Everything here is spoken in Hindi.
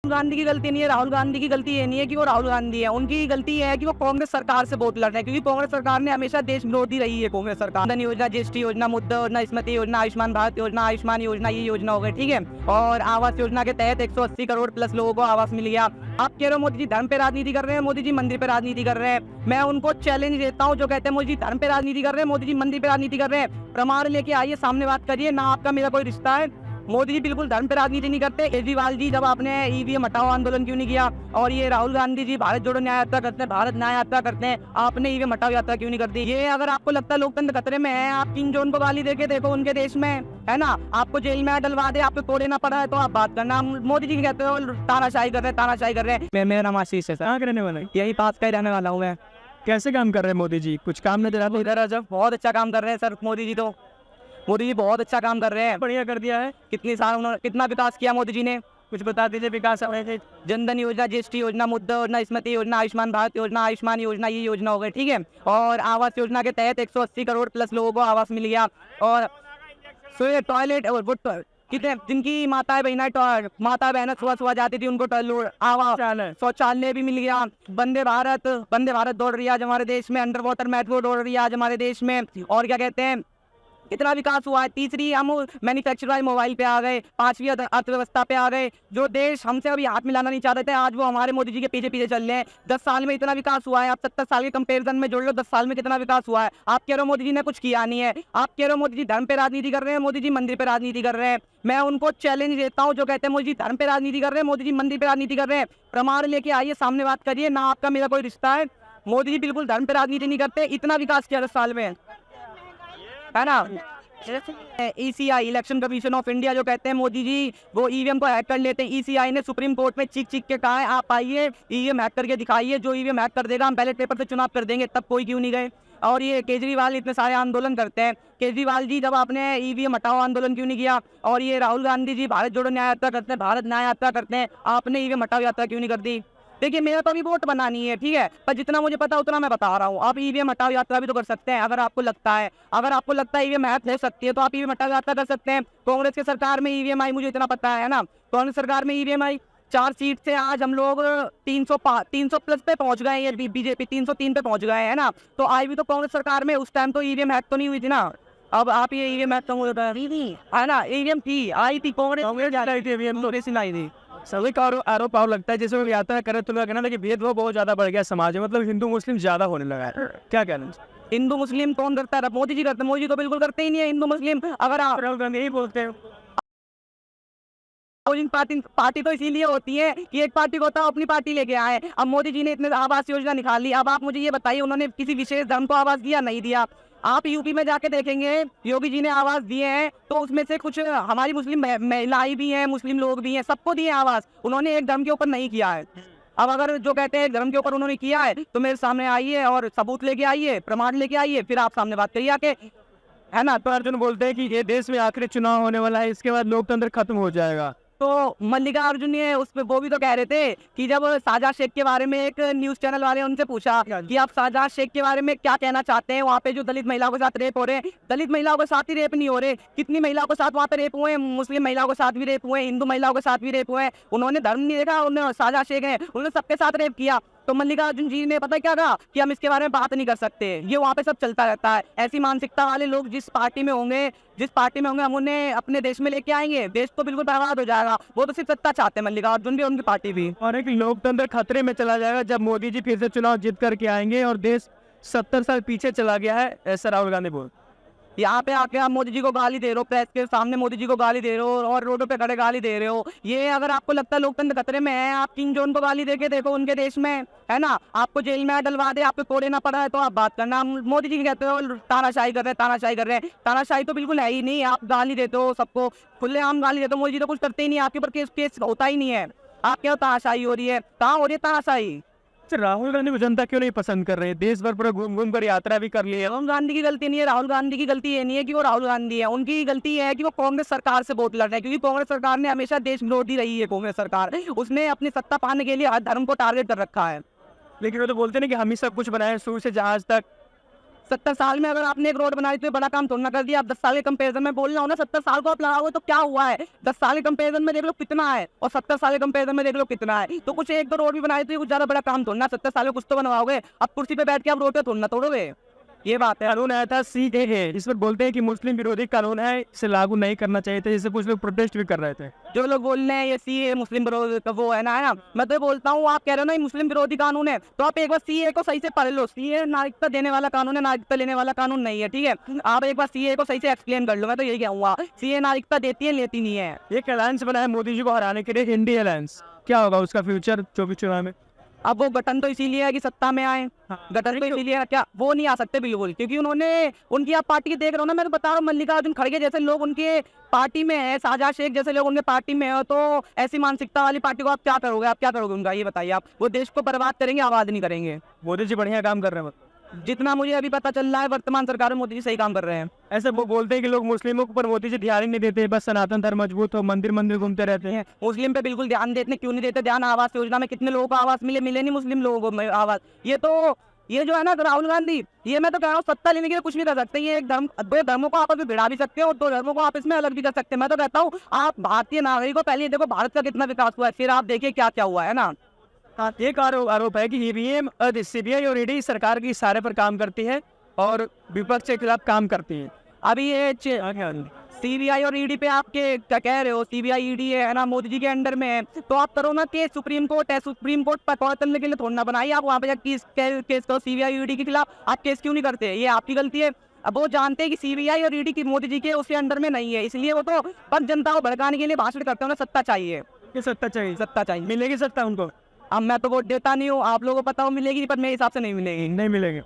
गांधी की गलती नहीं है, राहुल गांधी की गलती ये नहीं है कि वो राहुल गांधी है, उनकी गलती है कि वो कांग्रेस सरकार से वोट लड़ रहे हैं, क्योंकि कांग्रेस सरकार ने हमेशा देश विरोधी रही है। कांग्रेस सरकार धन योजना, जीएसटी योजना, मुद्रा योजना, स्मृति योजना, आयुष्मान भारत योजना, आयुष्मान योजना, ये योजना हो गई, ठीक है। और आवास योजना के तहत 180 करोड़ प्लस लोगों को आवास मिल गया। आप कह रहे हो मोदी जी धर्म पे राजनीति कर रहे हैं, मोदी जी मंदिर पे राजनीति कर रहे हैं। मैं उनको चैलेंज देता हूँ जो कहते हैं मोदी जी धर्म पे राजनीति कर रहे हैं, मोदी जी मंदिर पे राजनीति कर रहे हैं। प्रमाण लेके आइए, सामने बात करिए ना। आपका मेरा कोई रिश्ता है? मोदी जी बिल्कुल धर्म पे राजनीति नहीं करते। केजरीवाल जी जब आपने ईवीएम हटाओ आंदोलन क्यों नहीं किया? और ये राहुल गांधी जी भारत जोड़ो न्याय यात्रा करते हैं, भारत न्याय यात्रा करते हैं, आपने ईवीएम हटाओ यात्रा क्यों नहीं करती? ये अगर आपको लगता है लोकतंत्र खतरे में है, आप किम जोन को गाली देके देखो उनके देश में, है ना, आपको जेल में डलवा दे, आपको कोड़े ना पड़ा है तो आप बात करना। मोदी जी कहते हो तानाशाही कर रहे हैं, तानाशाही कर रहे हैं। मेरा नाम आशीष है सर। कहाँ रहने वाला है? यही पास का ही रहने वाला हूँ मैं। कैसे काम कर रहे हैं मोदी जी? कुछ काम नजर आता है? इधर जब बहुत अच्छा काम कर रहे हैं सर मोदी जी, तो मोदी जी बहुत अच्छा काम कर रहे हैं। बढ़िया कर दिया है। कितनी साल उन्होंने कितना विकास किया मोदी जी ने, कुछ बता दीजिए विकास। जनधन योजना, जीएसटी योजना, मुद्रा योजना, स्मृति योजना, आयुष्मान भारत योजना, आयुष्मान योजना, ये योजना हो गई, ठीक है। और आवास योजना के तहत 180 करोड़ प्लस लोगों को आवास मिल गया। और टॉयलेट और कितने जिनकी माता बहना सुबह सुबह जाती थी उनको आवास शौचालय भी मिल गया। वंदे भारत दौड़ रही है आज हमारे देश में, अंडर वाटर मेट्रो दौड़ रही है आज हमारे देश में। और क्या कहते हैं, कितना विकास हुआ है। तीसरी हम मैन्युफैक्चर वाले मोबाइल पे आ गए, 5वीं अर्थव्यवस्था पे आ गए। जो देश हमसे अभी हाथ मिलाना नहीं चाहते थे, आज वो हमारे मोदी जी के पीछे पीछे चल रहे हैं। 10 साल में इतना विकास हुआ है। आप 70 साल के कंपेरिजन में जोड़ लो, 10 साल में कितना विकास हुआ है। आप कह रहे हो मोदी जी ने कुछ किया नहीं है, आप कह रहे हो मोदी जी धर्म पे राजनीति कर रहे हैं, मोदी जी मंदिर पे राजनीति कर रहे हैं। मैं उनको चैलेंज देता हूँ जो कहते हैं मोदी जी धर्म पे राजनीति कर रहे हैं, मोदी जी मंदिर पे राजनीति कर रहे हैं। प्रमाण लेके आइए, सामने बात करिए ना। आपका मेरा कोई रिश्ता है? मोदी जी बिल्कुल धर्म पे राजनीति नहीं करते। इतना विकास किया 10 साल में, है ना। ECI election commission of India जो कहते हैं मोदी जी वो ईवीएम को हैक कर लेते हैं। ECI ने सुप्रीम कोर्ट में चीख के कहा है आप आइए ईवीएम हैक करके दिखाइए, जो ईवीएम हैक कर देगा हम बैलेट पेपर से चुनाव कर देंगे। तब कोई क्यों नहीं गए? और ये केजरीवाल इतने सारे आंदोलन करते हैं। केजरीवाल जी जब आपने ईवीएम हटाओ आंदोलन क्यों नहीं किया? और ये राहुल गांधी जी भारत जोड़ो न्याय यात्रा करते हैं, भारत न्याय यात्रा करते हैं, आपने ईवीएम हटाओ यात्रा क्यों नहीं कर दी? देखिए मेरा तो अभी वोट बनानी है, ठीक है, पर जितना मुझे पता उतना मैं बता रहा हूँ। आप ईवीएम हटाओ यात्रा भी तो कर सकते हैं अगर आपको लगता है। अगर आपको लगता है ईवीएम हैक हो सकती है तो आप ईवीएम हटाओ यात्रा कर सकते हैं। कांग्रेस की सरकार में ईवीएम आई, मुझे इतना पता है ना। कांग्रेस सरकार में ईवीएम आई 4 सीट से आज हम लोग 300 प्लस पे पहुंच गए हैं। बीजेपी 303 पे पहुंच गए हैं ना। तो आई भी तो कांग्रेस सरकार में, उस टाइम तो ईवीएम हैक तो नहीं हुई थी ना। अब आप ये ईवीएम हैक तो है ना, ईवीएम थी, आई थी कांग्रेस लाई थी। सभी का आरोप लगता है जैसे यात्रा करे तो कहना था कि भेदभाव बहुत ज्यादा बढ़ गया समाज में, मतलब हिंदू मुस्लिम ज्यादा होने लगा है। क्या कहना? हिंदू मुस्लिम कौन करता है? मोदी जी करते हैं। मोदी जी तो बिल्कुल करते ही नहीं है हिंदू मुस्लिम। अगर आप राहुल गांधी यही बोलते हैं पार्टी तो इसीलिए होती है कि एक पार्टी को होता है अपनी पार्टी लेके आए। अब मोदी जी ने इतने आवास योजना निकाली, अब आप मुझे ये बताइए उन्होंने किसी विशेष धर्म को आवास दिया? नहीं दिया। आप यूपी में जाके देखेंगे योगी जी ने आवास दिए हैं तो उसमें से कुछ हमारी मुस्लिम महिलाएं भी हैं, मुस्लिम लोग भी हैं, सबको दिए आवास। उन्होंने एक धर्म के ऊपर नहीं किया है। अब अगर जो कहते हैं धर्म के ऊपर उन्होंने किया है तो मेरे सामने आइए और सबूत लेके आइए, प्रमाण लेके आइए, फिर आप सामने बात करिए आके, है ना। तो अर्जुन बोलते हैं कि ये देश में आखिरी चुनाव होने वाला है, इसके बाद लोकतंत्र खत्म हो जाएगा। तो मल्लिकार्जुन ने उस पे वो भी तो कह रहे थे कि जब साजा शेख के बारे में एक न्यूज चैनल वाले उनसे पूछा कि आप साजा शेख के बारे में क्या कहना चाहते हैं, वहाँ पे जो दलित महिलाओं के साथ रेप हो रहे हैं, दलित महिलाओं के साथ ही रेप नहीं हो रहे, कितनी महिलाओं के साथ वहाँ पे रेप हुए हैं, मुस्लिम महिलाओं के साथ भी रेप हुए हैं, हिंदू महिलाओं के साथ भी रेप हुए हैं। उन्होंने धर्म नहीं देखा, उन्होंने साजा शेख है उन्होंने सबके साथ रेप किया। तो मल्लिकार्जुन जी ने पता क्या कहा कि हम इसके बारे में बात नहीं कर सकते, ये वहाँ पे सब चलता रहता है। ऐसी मानसिकता वाले लोग जिस पार्टी में होंगे हम उन्हें अपने देश में लेके आएंगे, देश तो बिल्कुल बर्बाद हो जाएगा। वो तो सिर्फ सत्ता चाहते हैं मल्लिकार्जुन भी और उनकी पार्टी भी। और एक लोकतंत्र खतरे में चला जाएगा जब मोदी जी फिर से चुनाव जीत करके आएंगे और देश 70 साल पीछे चला गया है, ऐसा राहुल गांधी बोल। यहाँ पे आके आप मोदी जी को गाली दे रहे हो, प्रेस के सामने मोदी जी को गाली दे रहे हो और रोडों पे खड़े गाली दे रहे हो। ये अगर आपको लगता है लोकतंत्र खतरे में है, आप किम जोन को गाली देके देखो उनके देश में, है ना, आपको जेल में डलवा दे, आपको कोड़े ना पड़ा है तो आप बात करना। मोदी जी कहते हो तानाशाही कर रहे हैं, तानाशाही कर रहे हैं, तानाशाही तो बिल्कुल है ही नहीं। आप गाली देते हो सबको, खुलेआम गाली देते हो। मोदी जी तो कुछ करते ही नहीं, आपके ऊपर केस होता ही नहीं है। आप क्या तानाशाही हो रही है? कहाँ हो रही है तानाशाही? राहुल गांधी को जनता क्यों नहीं पसंद कर रहे हैं? देश भर पूरा घूम घूम कर यात्रा भी कर ली है। राहुल गांधी की गलती नहीं है, राहुल गांधी की गलती ये नहीं है कि वो राहुल गांधी है, उनकी गलती है कि वो कांग्रेस सरकार से वोट लड़ रहे हैं, क्योंकि कांग्रेस सरकार ने हमेशा देश विरोधी रही है। कांग्रेस सरकार उसने अपनी सत्ता पाने के लिए हर धर्म को टारगेट कर रखा है। लेकिन वो तो बोलते हैं कि हम ही सब कुछ बनाए शुरू से जहाज तक। 70 साल में अगर आपने एक रोड बनाई तो ये बड़ा काम थोड़ा ना कर दिया। आप 10 साल के कंपेरिजन में बोल रहे हो ना, 70 साल को आप लगाओगे तो क्या हुआ है, 10 साल के कंपेरिजन में देख लो कितना है, और 70 साल के कंपेरिजन में देख लो कितना है। तो कुछ एक दो रोड भी बनाई तो ये कुछ ज्यादा बड़ा काम थोड़ा ना, 70 साल में कुछ तो बनवाओगे। अब कुर्सी पे बैठ के आप रोड पे थोड़ा ना तोड़ोगे, ये बात है। कानून आया था CAA, इस पर बोलते हैं कि मुस्लिम विरोधी कानून है, इसे लागू नहीं करना चाहिए था, जिससे कुछ लोग प्रोटेस्ट भी कर रहे थे। जो लोग बोल रहे हैं ये सीए मुस्लिम विरोधी का वो है ना, मैं तो ये बोलता हूँ, आप कह रहे हो ना ये मुस्लिम विरोधी कानून है, तो आप एक बार सीए को सही से पढ़ लो। सीए नागरिकता देने वाला कानून है, नागरिकता लेने वाला कानून नहीं है, ठीक है। आप एक बार सीए को सही से एक्सप्लेन कर लो, मैं तो यही कहूँगा। सीए नागरिकता देती है, लेती नहीं है। एक अलायंस बना है मोदी जी को हराने के लिए, इंडिया अलायंस, क्या होगा उसका फ्यूचर 24 चुनाव में? अब वो गठन तो इसीलिए है कि सत्ता में आए, गठन तो इसीलिए है, क्या वो नहीं आ सकते बिल्कुल, क्योंकि उन्होंने उनकी आप पार्टी देख रहे हो ना, मैं तो बता रहा हूँ, मल्लिकार्जुन खड़गे जैसे लोग उनके पार्टी में है, शाहजहां शेख जैसे लोग उनके पार्टी में है, तो ऐसी मानसिकता वाली पार्टी को आप क्या करोगे, आप क्या करोगे उनका, ये बताइए आप। वो देश को बर्बाद करेंगे, आबाद नहीं करेंगे। मोदी जी बढ़िया काम कर रहे हैं। जितना मुझे अभी पता चल रहा है, वर्तमान सरकार में मोदी जी सही काम कर रहे हैं। ऐसे वो बोलते हैं कि लोग मुस्लिमों पर मोदी जी ध्यान ही नहीं देते, बस सनातन धर्म मजबूत हो, मंदिर मंदिर घूमते रहते हैं। मुस्लिम पे बिल्कुल ध्यान देते, क्यों नहीं देते ध्यान? आवास योजना में कितने लोगों को आवास मिले नहीं मुस्लिम लोगों को आवास। ये जो है ना राहुल गांधी, ये मैं तो कह रहा हूँ सत्ता लेने के लिए कुछ भी कर सकते हैं। ये एक धर्म, दो धर्मों को आपस में भिड़ा भी सकते हैं, और दो धर्मों को आपस में अलग भी कर सकते हैं। मैं तो कहता हूँ आप भारतीय नागरिकों पहले ये देखो भारत का कितना विकास हुआ है, फिर आप देखिए क्या क्या हुआ है ना। एक आरोप है कि ईवीएम CBI और ईडी सरकार की इशारे पर काम करती है और विपक्ष के खिलाफ काम करती है। अभी ये सीबीआई और ईडी पे आप क्या कह रहे हो? सीबीआई ईडी है ना मोदी जी के अंडर में है, तो आप करो ना केस, सुप्रीम कोर्ट है, सुप्रीम कोर्ट पर पकड़ चलने के लिए थोड़ा ना बनाइए आप वहाँ पे केस करो सीबीआई ईडी के खिलाफ। आप केस क्यों नहीं करते? ये आपकी गलती है। अब वो जानते हैं कि सीबीआई और ईडी की मोदी जी के उसके अंडर में नहीं है, इसलिए वो तो बस जनता को भड़काने के लिए भाषण करते हैं। उन्हें सत्ता चाहिए, सत्ता चाहिए, सत्ता चाहिए। मिलेगी सत्ता उनको? अब मैं तो वोट देता नहीं हूँ, आप लोगों को पता हो मिलेगी, पर मेरे हिसाब से नहीं मिलेगी। नहीं मिलेगी।